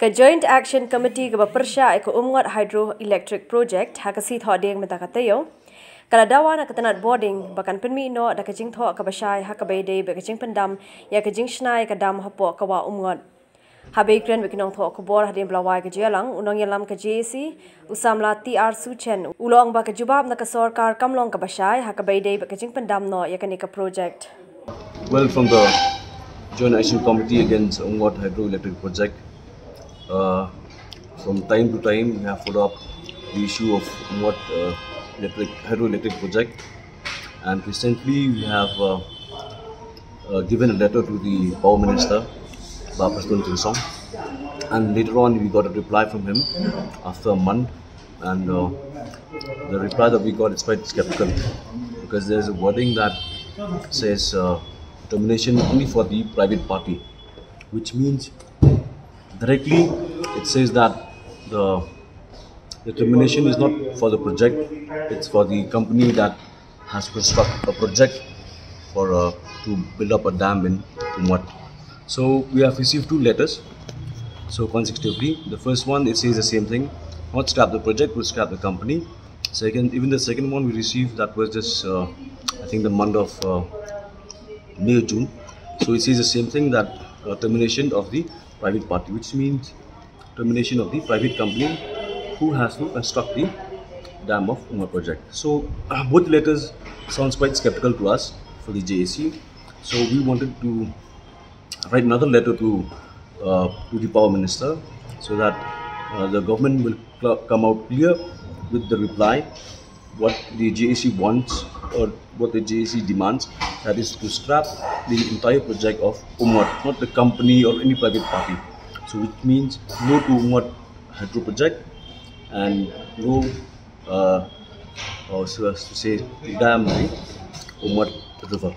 Ka Joint Action Committee ka Persha ko Umngot Hydro Electric Project hakasi thodeng metakatayo. Kala dawa na katanat boarding bakan penmi no da kajing tho ka Shai hakabede be kajing pendam ya kajing Shai ka dam hapo ka wa Umngot. Habe kren be kinong tho ko bor hadin blawai ka jelang unong yalam ka JC usamla TR Suchen ulong ba ka Jubab na ka Sorkar kamlong ka Shai hakabede be kajing pendam no ya kanika project. Well, from the Joint Action Committee against Umngot Hydro Electric Project, from time to time we have followed up the issue of Umngot Hydroelectric Project, and recently we have given a letter to the Power Minister, and later on we got a reply from him after a month, and the reply that we got is quite skeptical because there is a wording that says termination only for the private party, which means directly it says that the termination is not for the project, it's for the company that has constructed a project for to build up a dam in Umngot. So we have received two letters, so consecutively. The first one, it says the same thing, not scrap the project, but scrap the company. Even the second one we received, that was just I think the month of May or June. So it says the same thing, that termination of the private party, which means termination of the private company who has to construct the dam of Umngot project. So both letters sounds quite skeptical to us for the JAC. So we wanted to write another letter to the Power Minister so that the government will come out clear with the reply what the JAC wants or what the JAC demands, that is to scrap the entire project of Umngot, not the company or any private party. So which means no to Umngot Hydro project and no so as to say dam the Umngot river.